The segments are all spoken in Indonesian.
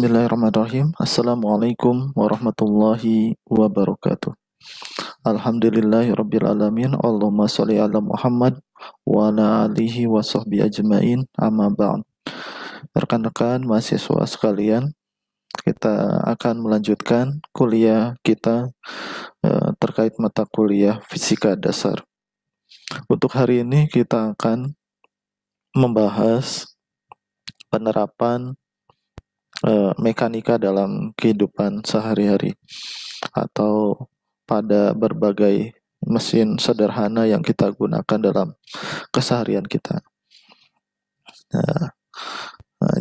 Bismillahirrahmanirrahim. Assalamualaikum warahmatullahi wabarakatuh. Alhamdulillahirabbil alamin. Allahumma shalli ala Muhammad wa ala alihi wa sahbihi ajmain. Amma ba'd. Rekan-rekan mahasiswa sekalian, kita akan melanjutkan kuliah kita terkait mata kuliah fisika dasar. Untuk hari ini kita akan membahas penerapan mekanika dalam kehidupan sehari-hari atau pada berbagai mesin sederhana yang kita gunakan dalam keseharian kita.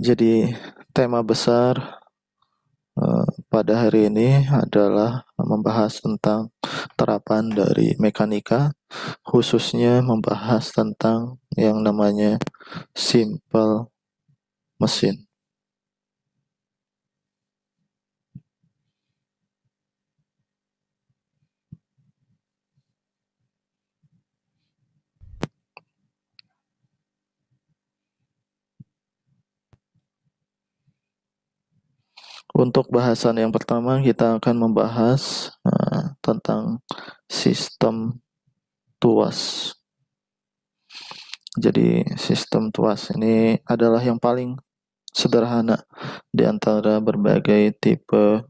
Jadi tema besar pada hari ini adalah membahas tentang terapan dari mekanika, khususnya membahas tentang yang namanya simple mesin. Untuk bahasan yang pertama kita akan membahas tentang sistem tuas. Jadi sistem tuas ini adalah yang paling sederhana di antara berbagai tipe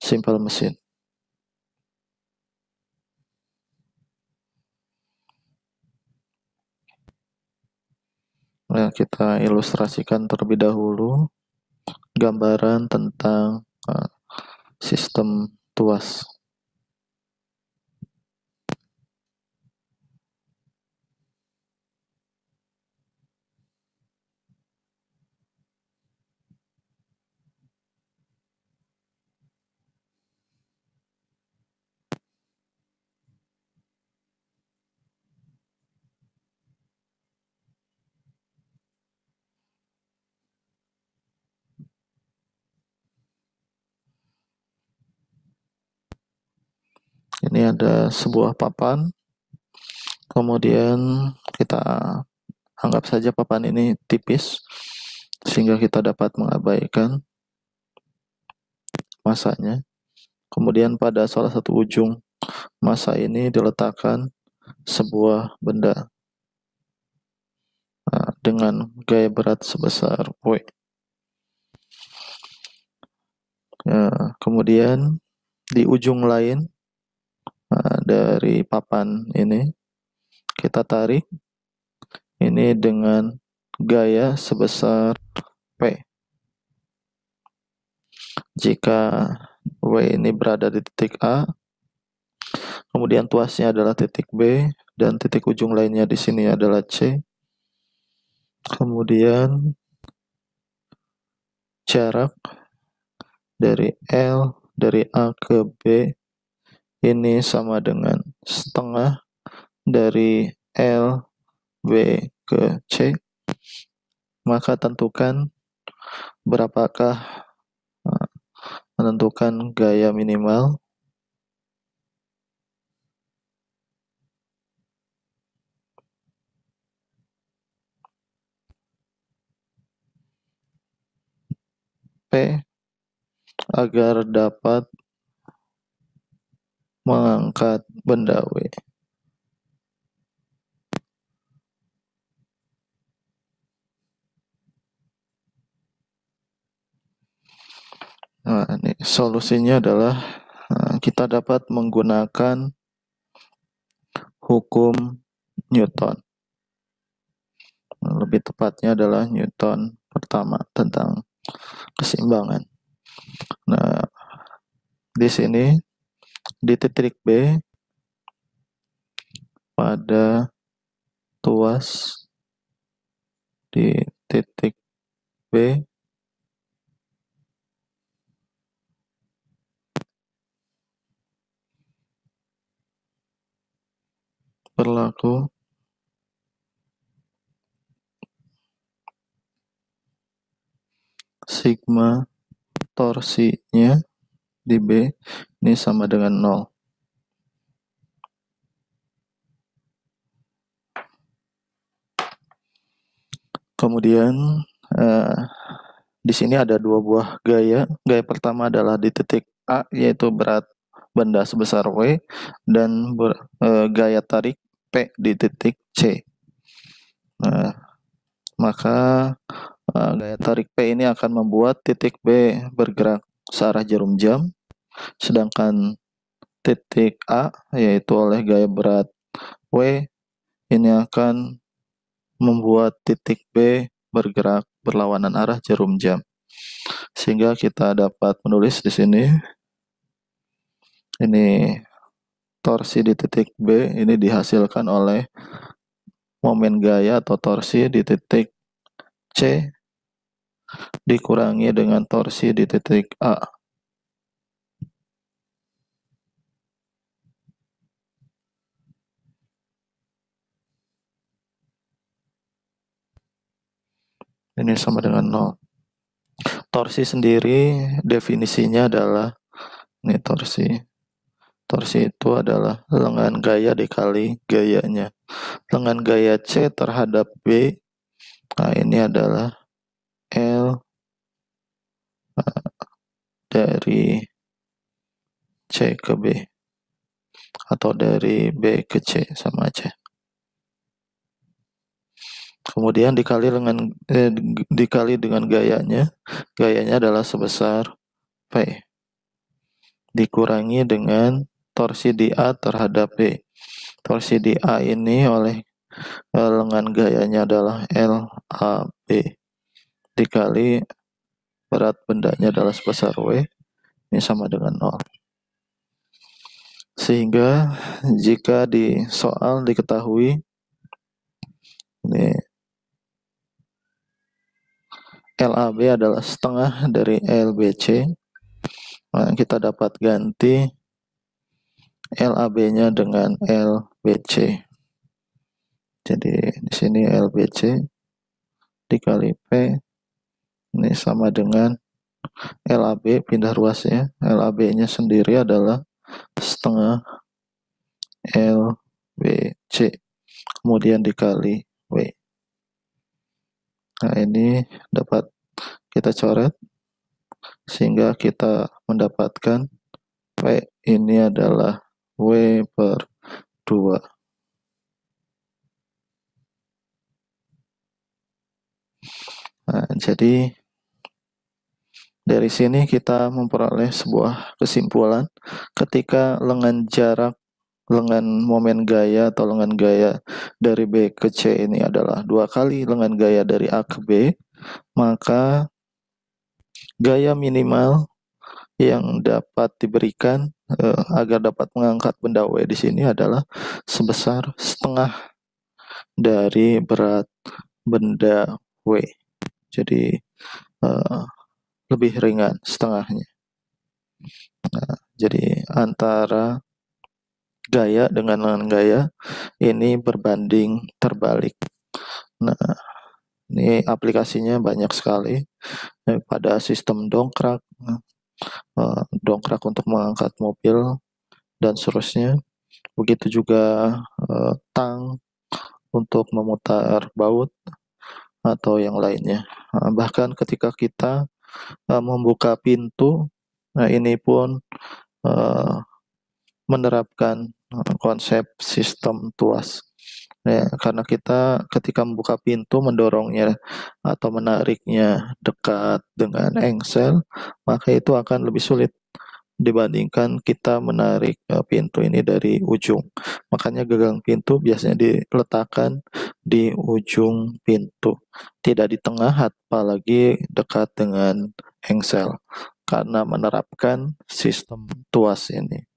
simple mesin. Nah, kita ilustrasikan terlebih dahulu gambaran tentang sistem tuas. Ini ada sebuah papan, kemudian kita anggap saja papan ini tipis sehingga kita dapat mengabaikan masanya. Kemudian pada salah satu ujung masa ini diletakkan sebuah benda dengan gaya berat sebesar W. Kemudian di ujung lain dari papan ini kita tarik ini dengan gaya sebesar P. Jika W ini berada di titik A, kemudian tuasnya adalah titik B, dan titik ujung lainnya di sini adalah C. Kemudian jarak dari L dari A ke B ini sama dengan setengah dari L B ke C. Maka tentukan berapakah menentukan gaya minimal. P agar dapat mengangkat benda W. Nah, ini solusinya adalah kita dapat menggunakan hukum Newton. Lebih tepatnya adalah Newton pertama tentang keseimbangan. Nah, di sini di titik B pada tuas di titik B berlaku sigma torsinya di B ini sama dengan 0. Kemudian Di sini ada dua buah gaya. Gaya pertama adalah di titik A, yaitu berat benda sebesar W, dan gaya tarik P di titik C. Nah, maka gaya tarik P ini akan membuat titik B bergerak searah jarum jam, sedangkan titik A, yaitu oleh gaya berat W, ini akan membuat titik B bergerak berlawanan arah jarum jam. Sehingga kita dapat menulis di sini, ini torsi di titik B ini dihasilkan oleh momen gaya atau torsi di titik C dikurangi dengan torsi di titik A. Ini sama dengan 0. Torsi sendiri definisinya adalah, ini torsi. Torsi itu adalah lengan gaya dikali gayanya. Lengan gaya C terhadap B, nah ini adalah L dari C ke B, atau dari B ke C, sama aja. Kemudian dikali dengan gayanya. Gayanya adalah sebesar P. Dikurangi dengan torsi di A terhadap B. Torsi di A ini oleh lengan gayanya adalah LAB. Dikali berat bendanya adalah sebesar W. Ini sama dengan 0. Sehingga jika di soal diketahui ini LAB adalah setengah dari LBC, nah, kita dapat ganti LAB-nya dengan LBC. Jadi di sini LBC dikali P ini sama dengan LAB, pindah ruasnya. LAB-nya sendiri adalah setengah LBC, kemudian dikali W. Nah, ini dapat kita coret sehingga kita mendapatkan W ini adalah W per 2. Nah, jadi dari sini kita memperoleh sebuah kesimpulan ketika lengan momen gaya atau lengan gaya dari B ke C ini adalah 2 kali lengan gaya dari A ke B, maka gaya minimal yang dapat diberikan agar dapat mengangkat benda W di sini adalah sebesar setengah dari berat benda W. Jadi lebih ringan setengahnya. Nah, jadi antara gaya dengan lengan gaya ini berbanding terbalik. Nah, ini aplikasinya banyak sekali pada sistem dongkrak, dongkrak untuk mengangkat mobil dan seterusnya. Begitu juga tang untuk memutar baut atau yang lainnya. Bahkan ketika kita membuka pintu, nah ini pun menerapkan konsep sistem tuas. Ya, karena kita ketika membuka pintu mendorongnya atau menariknya dekat dengan engsel, maka itu akan lebih sulit dibandingkan kita menarik pintu ini dari ujung. Makanya gagang pintu biasanya diletakkan di ujung pintu, tidak di tengah apalagi dekat dengan engsel, karena menerapkan sistem tuas ini.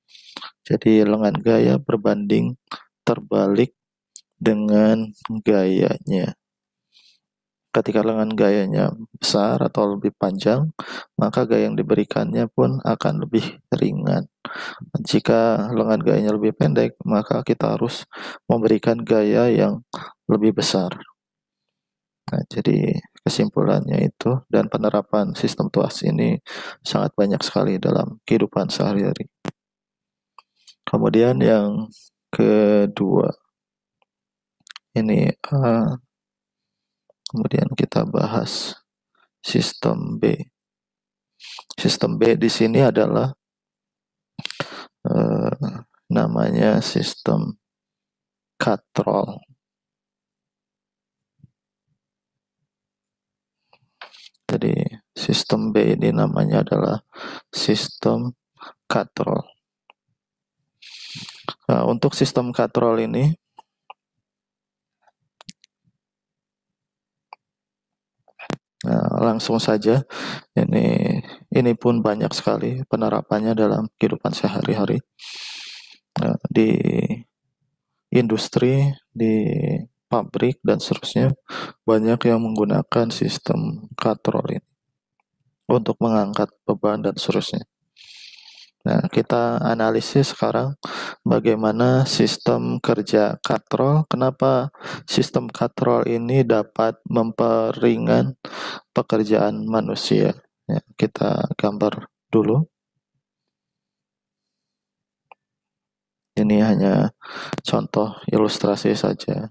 Jadi lengan gaya berbanding terbalik dengan gayanya. Ketika lengan gayanya besar atau lebih panjang, maka gaya yang diberikannya pun akan lebih ringan. Jika lengan gayanya lebih pendek, maka kita harus memberikan gaya yang lebih besar. Nah, jadi kesimpulannya itu, dan penerapan sistem tuas ini sangat banyak sekali dalam kehidupan sehari-hari. Kemudian yang kedua, ini kemudian kita bahas sistem B. Sistem B di sini adalah namanya sistem katrol. Jadi sistem B ini namanya adalah sistem katrol. Nah, untuk sistem katrol ini langsung saja, ini pun banyak sekali penerapannya dalam kehidupan sehari-hari. Di industri, di pabrik dan seterusnya, banyak yang menggunakan sistem katrol ini untuk mengangkat beban dan seterusnya. Nah, kita analisis sekarang bagaimana sistem kerja katrol. Kenapa sistem katrol ini dapat memperingan pekerjaan manusia? Ya, kita gambar dulu. Ini hanya contoh ilustrasi saja.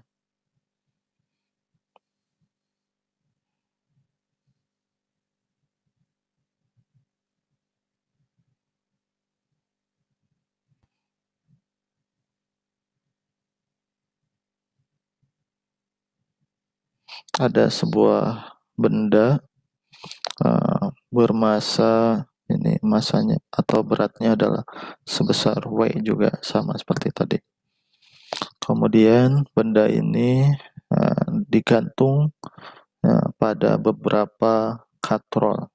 Ada sebuah benda bermasa, ini masanya atau beratnya adalah sebesar W juga, sama seperti tadi. Kemudian benda ini digantung pada beberapa katrol.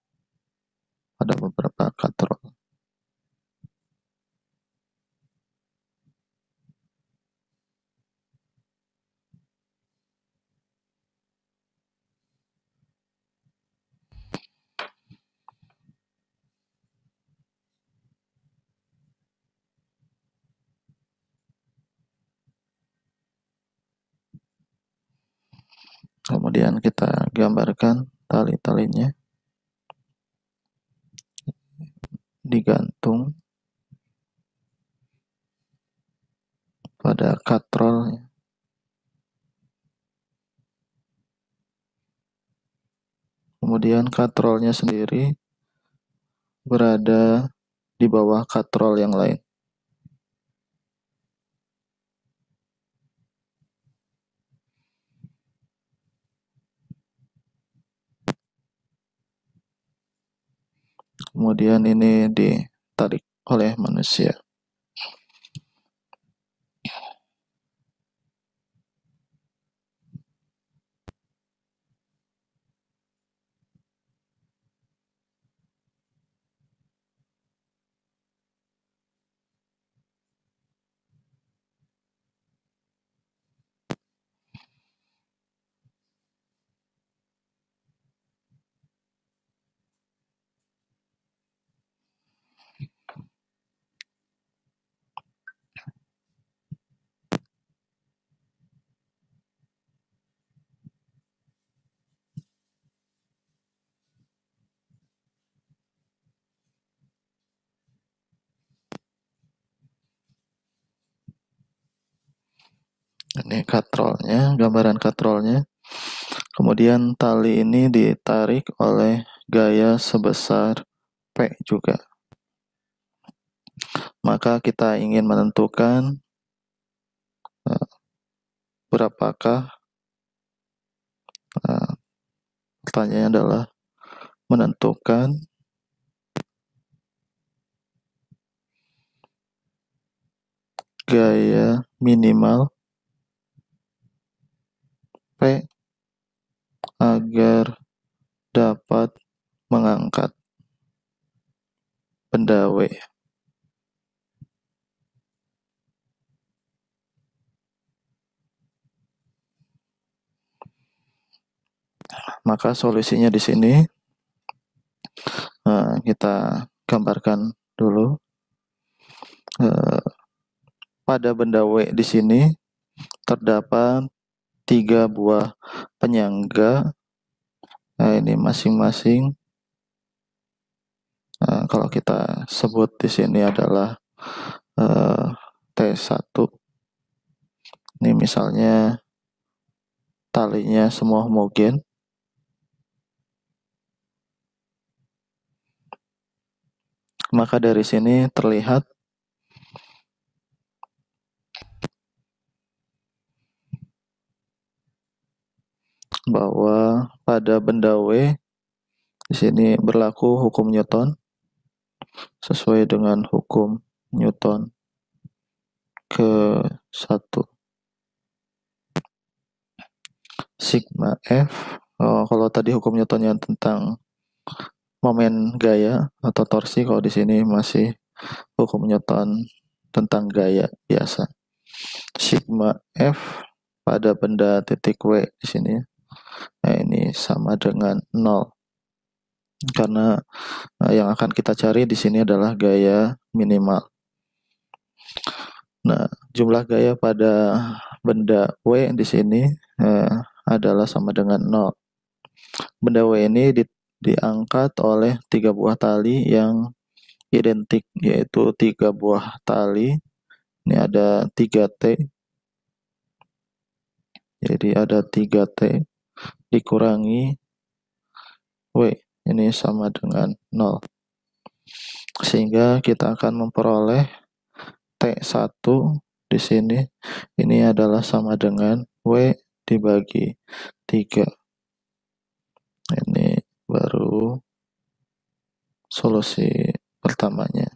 Kemudian kita gambarkan tali-talinya digantung pada katrol. Kemudian katrolnya sendiri berada di bawah katrol yang lain. Kemudian ini ditarik oleh manusia. Ini katrolnya, gambaran katrolnya. Kemudian tali ini ditarik oleh gaya sebesar P juga. Maka kita ingin menentukan berapakah, pertanyaannya adalah menentukan gaya minimal P agar dapat mengangkat benda W. Maka solusinya di sini kita gambarkan dulu. Pada benda W di sini terdapat 3 buah penyangga. Nah, ini masing-masing kalau kita sebut di sini adalah T1. Ini misalnya talinya semua homogen. Maka dari sini terlihat bahwa pada benda W di sini berlaku hukum Newton sesuai dengan hukum Newton ke-1. Sigma F. Kalau tadi hukum Newtonnya tentang momen gaya atau torsi, kalau di sini masih hukum Newton tentang gaya biasa. Sigma F pada benda titik W di sini, nah ini sama dengan 0. Karena yang akan kita cari di sini adalah gaya minimal. Nah, jumlah gaya pada benda W di sini adalah sama dengan 0. Benda W ini diangkat oleh 3 buah tali yang identik, yaitu 3 buah tali. Ini ada 3T. Jadi ada 3T dikurangi W, ini sama dengan 0. Sehingga kita akan memperoleh T1 di sini ini adalah sama dengan W dibagi 3. Ini baru solusi pertamanya.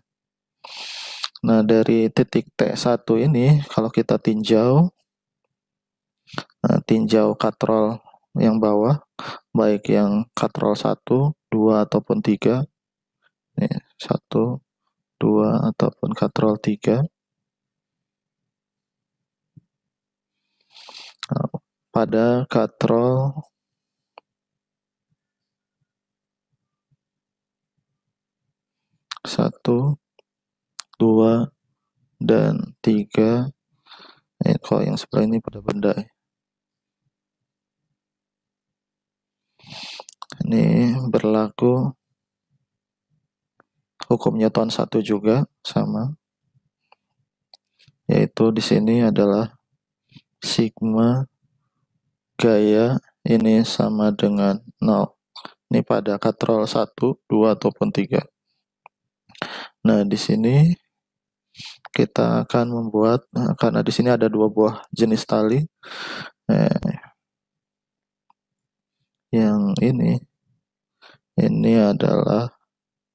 Nah, dari titik T1 ini kalau kita tinjau katrol yang bawah, baik yang katrol 1, 2 ataupun 3. Nih, 1, 2 ataupun katrol 3. Pada katrol 1, 2, dan 3. Kalau yang sebelah ini pada benda. Ini berlaku hukum Newton 1 juga sama. Yaitu di sini adalah sigma gaya ini sama dengan 0. Ini pada katrol 1, 2 ataupun 3. Nah, di sini kita akan membuat, karena di sini ada 2 buah jenis tali. Yang ini adalah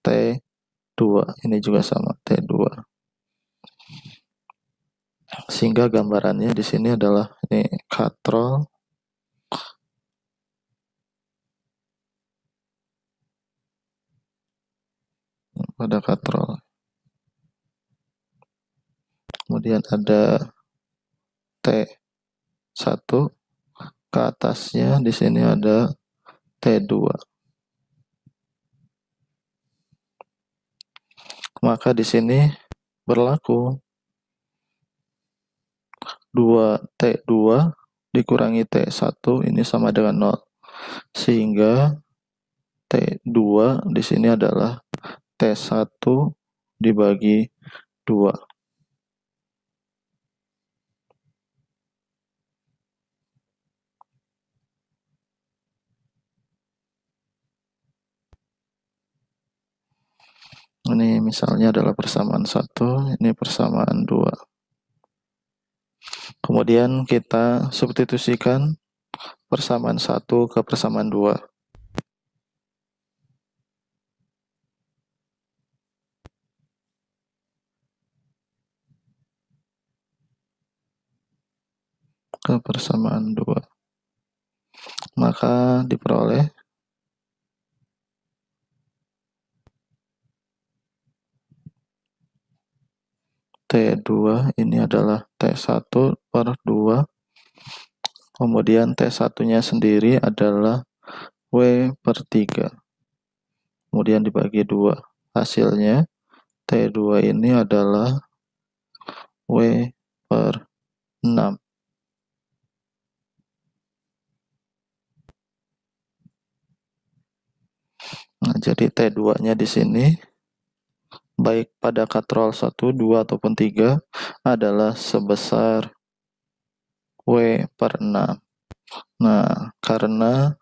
T2, ini juga sama T2. Sehingga gambarannya di sini adalah ini katrol pada katrol. Kemudian ada T1, ke atasnya di sini ada T2. Maka di sini berlaku 2T2 dikurangi T1 ini sama dengan 0. Sehingga T2 di sini adalah T1 dibagi 2. Ini misalnya adalah persamaan 1, ini persamaan 2. Kemudian kita substitusikan persamaan 1 ke persamaan 2. Ke persamaan 2. Maka diperoleh T2 ini adalah T1 per 2. Kemudian T1-nya sendiri adalah W per 3. Kemudian dibagi 2. Hasilnya T2 ini adalah W per 6. Nah, jadi T2-nya di sini baik pada katrol 1, 2 ataupun 3 adalah sebesar W per 6. Nah, karena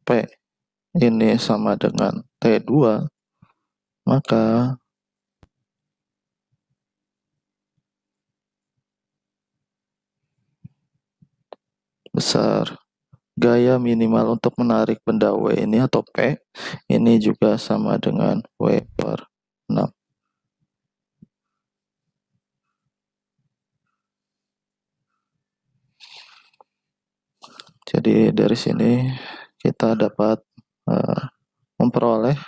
P ini sama dengan T2, maka besar gaya minimal untuk menarik benda W ini atau P ini juga sama dengan W per 6. Jadi dari sini kita dapat memperoleh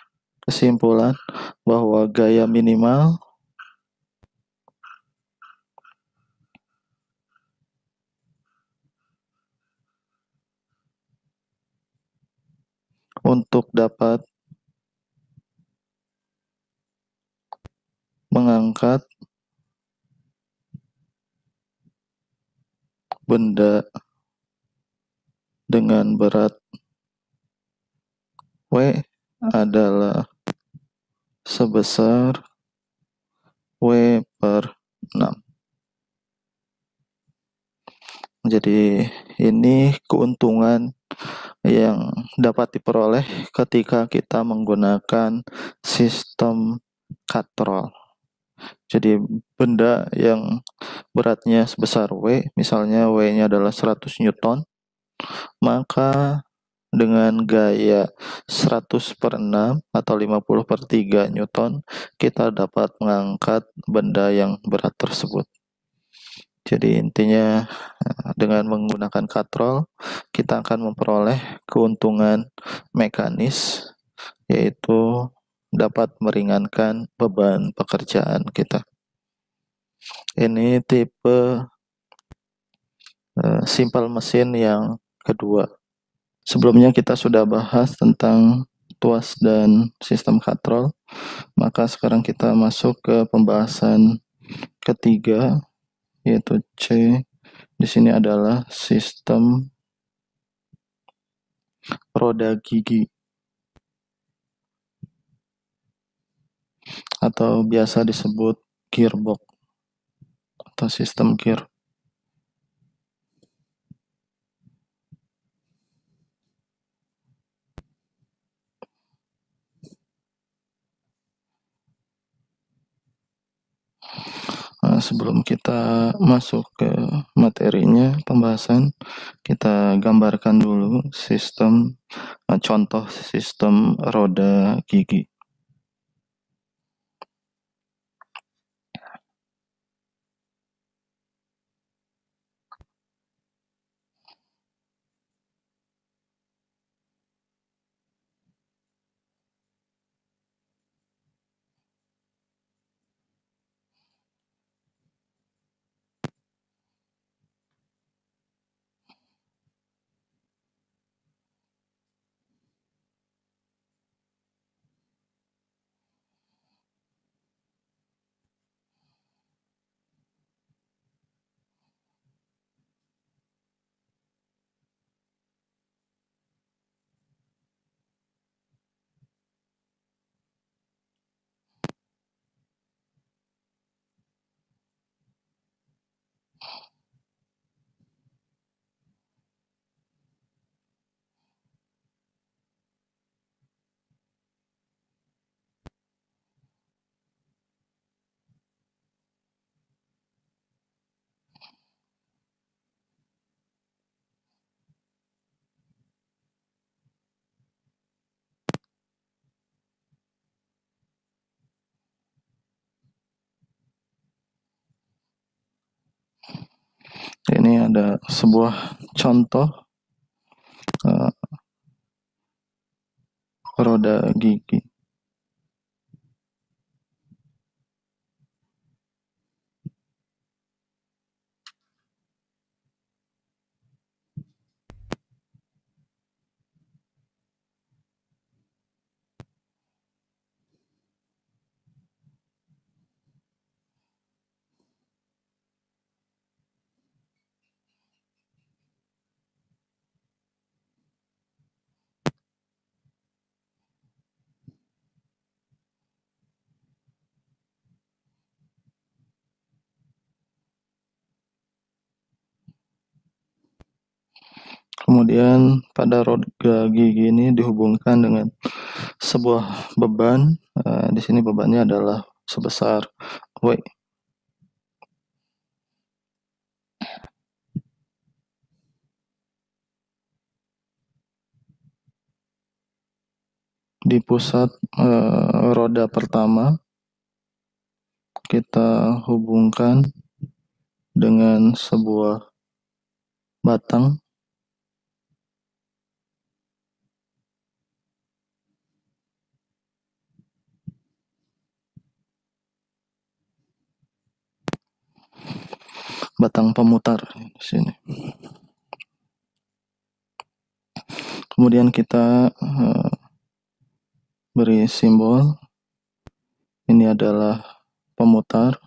kesimpulan bahwa gaya minimal untuk dapat mengangkat benda dengan berat W adalah sebesar W per 6. Jadi ini keuntungan yang dapat diperoleh ketika kita menggunakan sistem katrol. Jadi benda yang beratnya sebesar W, misalnya W-nya adalah 100 Newton, maka dengan gaya 100 per 6 atau 50 per 3 Newton, kita dapat mengangkat benda yang berat tersebut. Jadi intinya dengan menggunakan katrol, kita akan memperoleh keuntungan mekanis, yaitu dapat meringankan beban pekerjaan kita. Ini tipe simple mesin yang kedua. Sebelumnya kita sudah bahas tentang tuas dan sistem katrol, maka sekarang kita masuk ke pembahasan ketiga, yaitu C. Di sini adalah sistem roda gigi atau biasa disebut gearbox atau sistem gear. Sebelum kita masuk ke materinya pembahasan, kita gambarkan dulu sistem contoh sistem roda gigi. Ini ada sebuah contoh roda gigi. Kemudian pada roda gigi ini dihubungkan dengan sebuah beban. Di sini bebannya adalah sebesar W. Di pusat roda pertama kita hubungkan dengan sebuah batang. Batang pemutar di sini. Kemudian kita beri simbol. Ini adalah pemutar.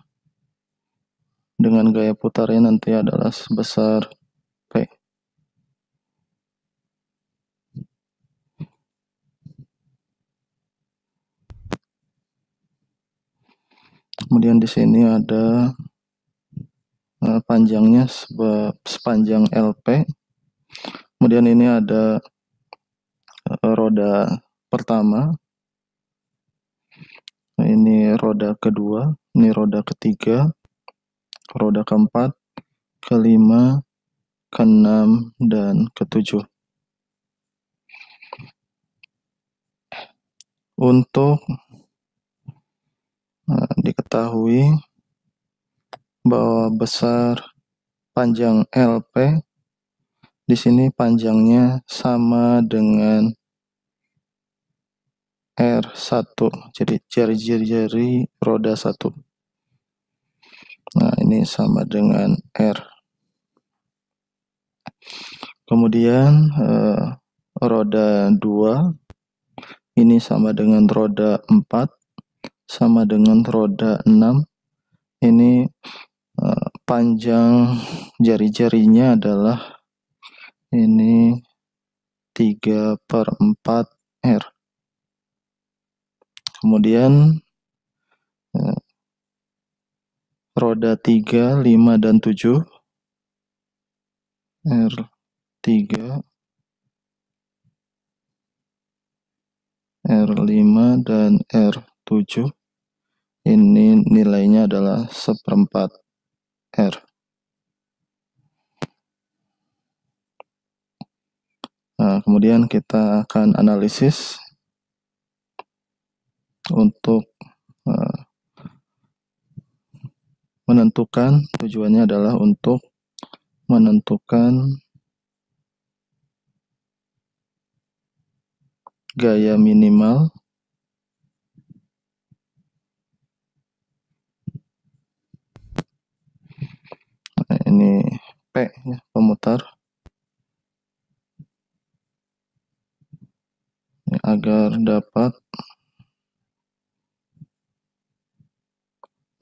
Dengan gaya putarnya nanti adalah sebesar P. Kemudian di sini ada panjangnya sepanjang LP. Kemudian ini ada roda pertama. Ini roda kedua, ini roda ketiga, roda keempat, kelima, keenam, dan ketujuh. Untuk diketahui bahwa besar panjang LP di sini panjangnya sama dengan R1, jadi jari-jari roda 1. Nah, ini sama dengan R. Kemudian roda 2 ini sama dengan roda 4, sama dengan roda 6. Ini panjang jari-jarinya adalah ini 3/4 R. Kemudian roda 3, 5, dan 7 R3, R5, dan R7. Ini nilainya adalah 1/4 R. Nah, kemudian kita akan analisis untuk menentukan, tujuannya adalah untuk menentukan gaya minimal ini P ya, pemutar, agar dapat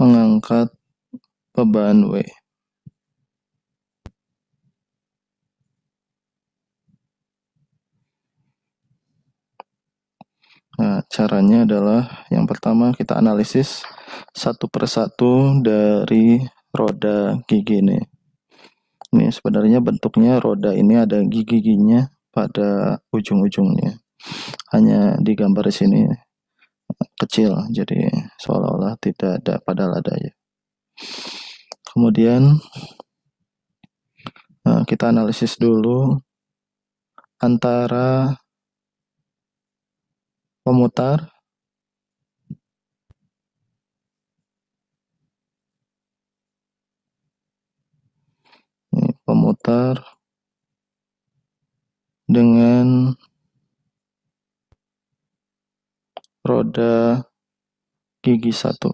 mengangkat beban W. Nah, caranya adalah yang pertama kita analisis satu persatu dari roda gigi ini. Ini sebenarnya bentuknya roda ini ada gigi-giginya pada ujung-ujungnya. Hanya digambar di sini kecil, jadi seolah-olah tidak ada, padahal ada ya. Kemudian kita analisis dulu antara pemutar dengan roda gigi 1.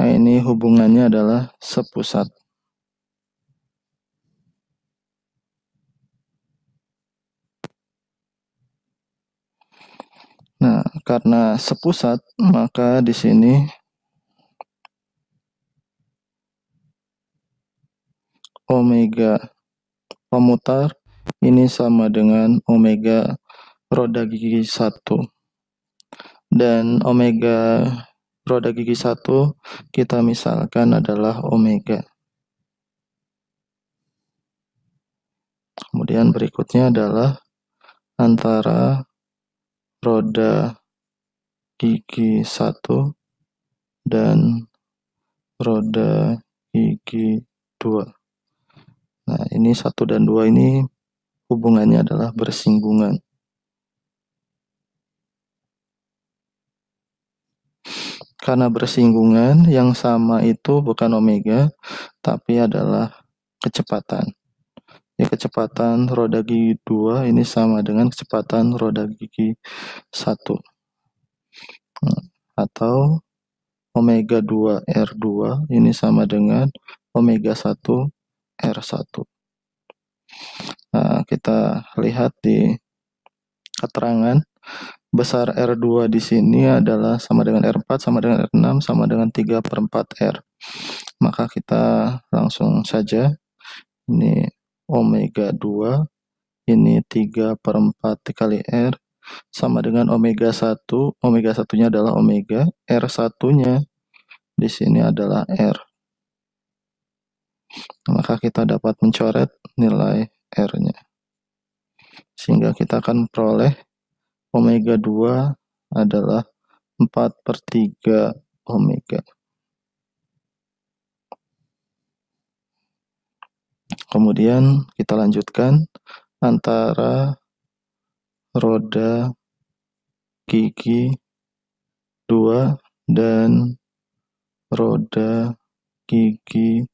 Nah, ini hubungannya adalah sepusat. Nah, karena sepusat, maka di sini omega pemutar ini sama dengan omega roda gigi 1. Dan omega roda gigi 1 kita misalkan adalah omega. Kemudian berikutnya adalah antara roda gigi 1 dan roda gigi 2. Nah, ini 1 dan 2 ini hubungannya adalah bersinggungan. Karena bersinggungan, yang sama itu bukan omega, tapi adalah kecepatan. Ya, kecepatan roda gigi 2 ini sama dengan kecepatan roda gigi 1. Atau omega 2 R2 ini sama dengan omega 1 R1. Nah, kita lihat di keterangan besar R2 di sini adalah sama dengan R4, sama dengan R6, sama dengan 3/4 R. Maka kita langsung saja, ini omega 2, ini 3/4 dikali R, sama dengan omega 1, omega 1-nya adalah omega, R1-nya di sini adalah R. Maka kita dapat mencoret nilai R-nya. Sehingga kita akan memperoleh omega 2 adalah 4/3 omega. Kemudian kita lanjutkan antara roda gigi 2 dan roda gigi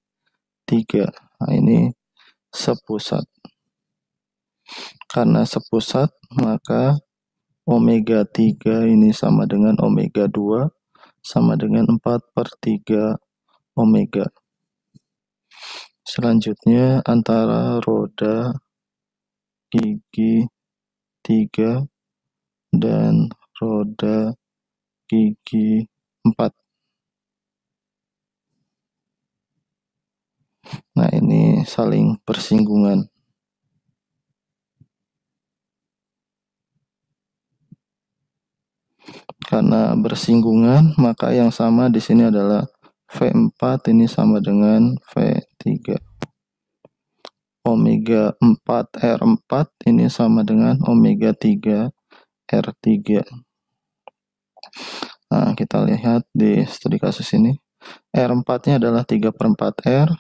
3. Nah, ini sepusat. Karena sepusat, maka omega 3 ini sama dengan omega 2, sama dengan 4/3 omega. Selanjutnya antara roda gigi 3 dan roda gigi 4. Nah, ini saling bersinggungan. Karena bersinggungan, maka yang sama di sini adalah V4 ini sama dengan V3. Omega 4 R4 ini sama dengan omega 3 R3. Nah, kita lihat di studi kasus ini. R4-nya adalah 3/4 R.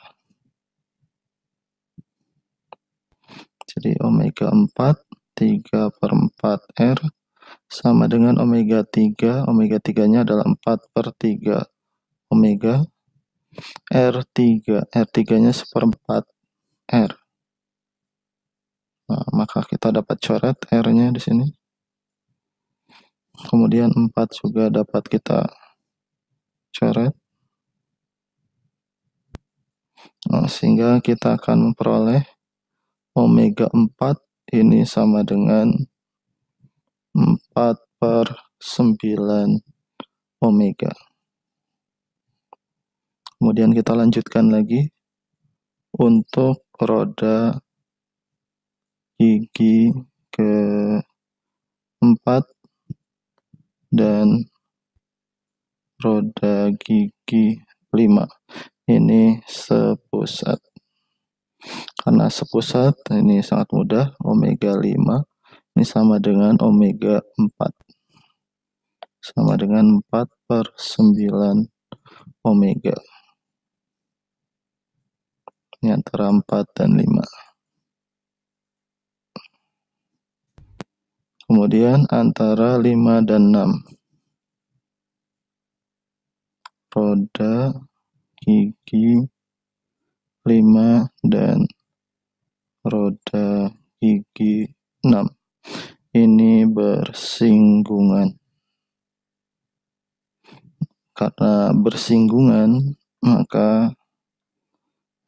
Jadi omega 4, 3/4 R sama dengan omega 3. Omega 3-nya adalah 4/3 omega. R3-nya 1/4 R. Nah, maka kita dapat coret R-nya di sini. Kemudian 4 juga dapat kita coret. Nah, sehingga kita akan memperoleh omega 4 ini sama dengan 4/9 omega. Kemudian kita lanjutkan lagi untuk roda gigi ke-4 dan roda gigi 5. Ini sepusat. Karena sepusat, ini sangat mudah. Omega 5 ini sama dengan omega 4. Sama dengan 4/9 omega. Ini antara 4 dan 5. Kemudian antara 5 dan 6. Roda gigi 5 dan roda gigi 6. Ini bersinggungan. Karena bersinggungan, maka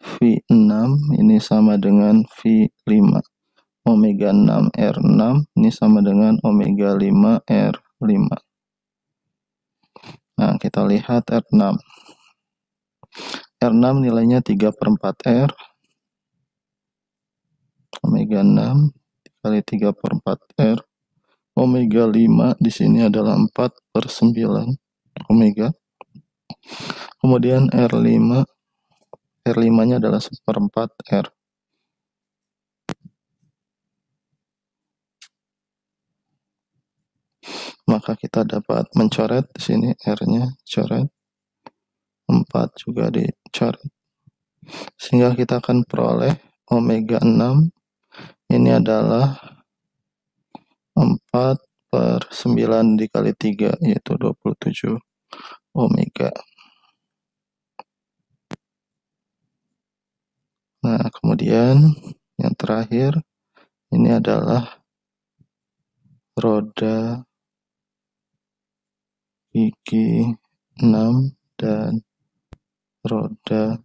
V6 ini sama dengan V5. Omega 6 R6 ini sama dengan omega 5 R5. Nah, kita lihat R6. R6 nilainya 3/4 R. Omega 6 dikali 3/4 R. Omega 5 di sini adalah 4/9 omega. Kemudian R5-nya adalah 1/4 R. maka kita dapat mencoret di sini R-nya, coret. 4 juga dicoret. Sehingga kita akan peroleh omega 6 ini adalah 4/9 dikali 3, yaitu 27 omega. Nah, kemudian yang terakhir ini adalah roda gigi 6 dan roda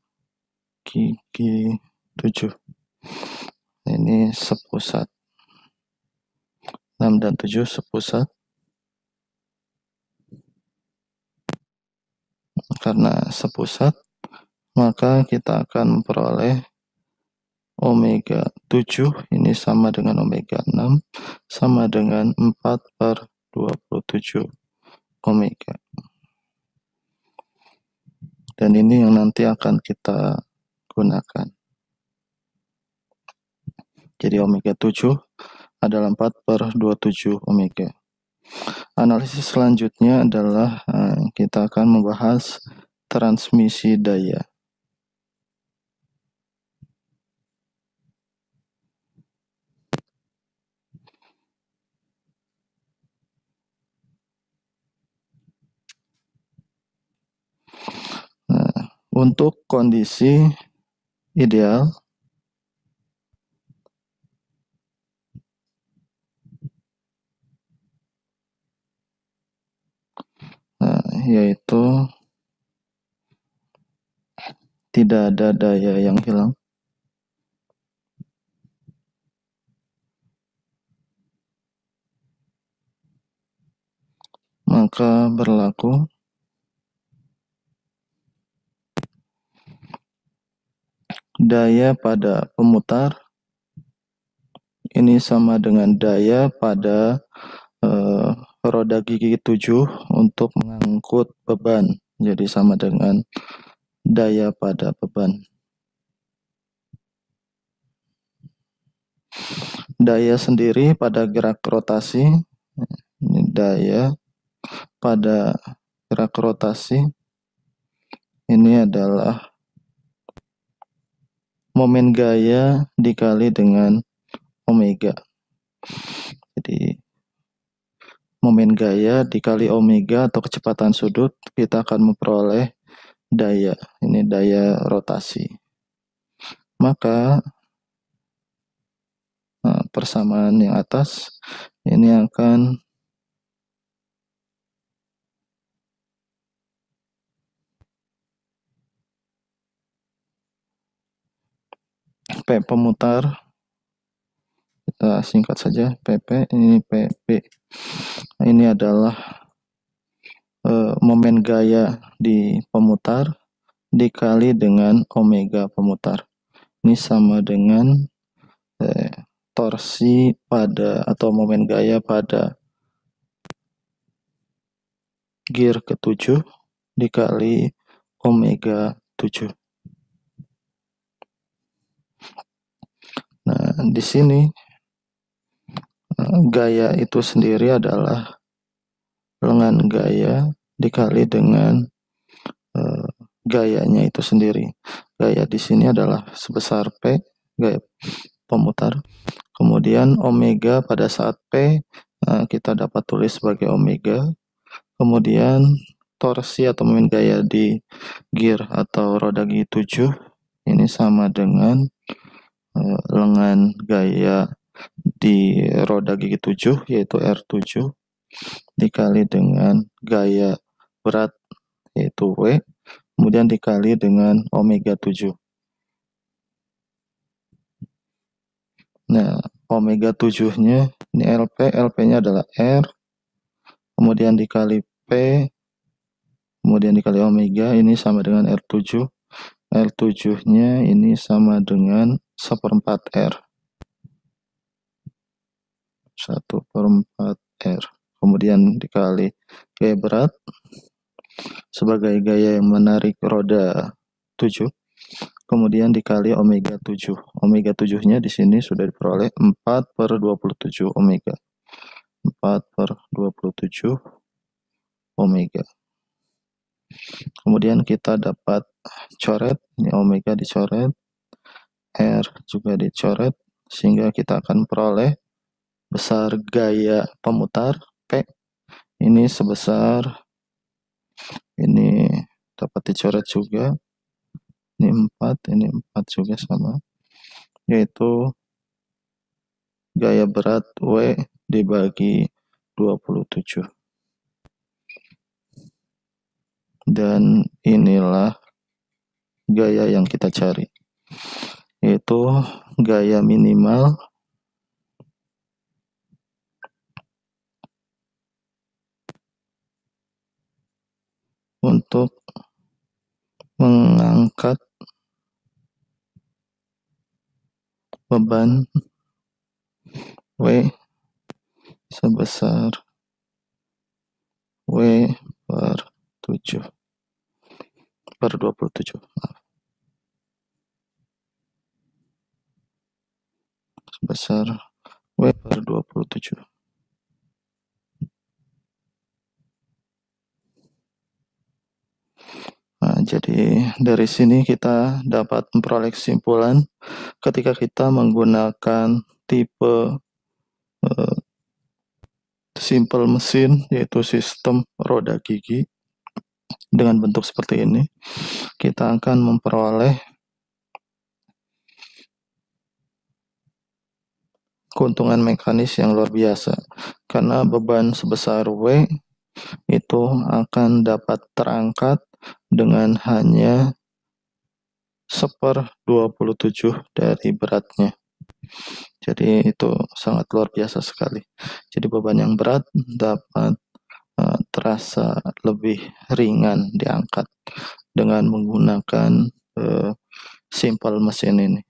gigi 7. Ini sepusat. 6 dan 7 sepusat. Karena sepusat, maka kita akan memperoleh omega 7 ini sama dengan omega 6 sama dengan 4/27 omega. Dan ini yang nanti akan kita gunakan. Jadi omega 7 adalah 4/27 omega. Analisis selanjutnya adalah kita akan membahas transmisi daya. Nah, untuk kondisi ideal yaitu tidak ada daya yang hilang. Maka berlaku daya pada pemutar ini sama dengan daya pada roda gigi 7 untuk mengangkut beban. Jadi sama dengan daya pada beban. Daya sendiri pada gerak rotasi, ini daya pada gerak rotasi ini adalah momen gaya dikali dengan omega. Jadi momen gaya dikali omega atau kecepatan sudut, kita akan memperoleh daya. Ini daya rotasi. Maka persamaan yang atas ini akan P pemutar, kita singkat saja PP, ini PP. Ini adalah momen gaya di pemutar dikali dengan omega pemutar. Ini sama dengan torsi pada atau momen gaya pada gear ke-7 dikali omega 7. Nah, di sini gaya itu sendiri adalah lengan gaya dikali dengan gayanya itu sendiri. Gaya di sini adalah sebesar P, gaya pemutar. Kemudian omega pada saat P kita dapat tulis sebagai omega. Kemudian torsi atau momen gaya di gear atau roda gigi 7 ini sama dengan lengan gaya di roda gigi 7 yaitu R7 dikali dengan gaya berat yaitu W, kemudian dikali dengan omega 7. Nah, omega 7-nya ini LP, LP-nya adalah R, kemudian dikali P, kemudian dikali omega, ini sama dengan R7. R7-nya ini sama dengan 1/4 R. 1/4 R. Kemudian dikali gaya berat sebagai gaya yang menarik roda 7. Kemudian dikali omega 7. Omega 7-nya di sini sudah diperoleh 4/27 omega. 4/27 omega. Kemudian kita dapat coret, ini omega dicoret, R juga dicoret, sehingga kita akan peroleh besar gaya pemutar P ini sebesar, ini dapat dicoret juga, ini 4 juga sama, yaitu gaya berat W dibagi 27. Dan inilah gaya yang kita cari, yaitu gaya minimal untuk mengangkat beban W sebesar W per 27, sebesar W per 27. Nah, jadi dari sini kita dapat memperoleh kesimpulan ketika kita menggunakan tipe simple mesin, yaitu sistem roda gigi dengan bentuk seperti ini, kita akan memperoleh keuntungan mekanis yang luar biasa, karena beban sebesar W itu akan dapat terangkat dengan hanya 1/27 dari beratnya. Jadi itu sangat luar biasa sekali. Jadi beban yang berat dapat terasa lebih ringan diangkat dengan menggunakan simple mesin ini.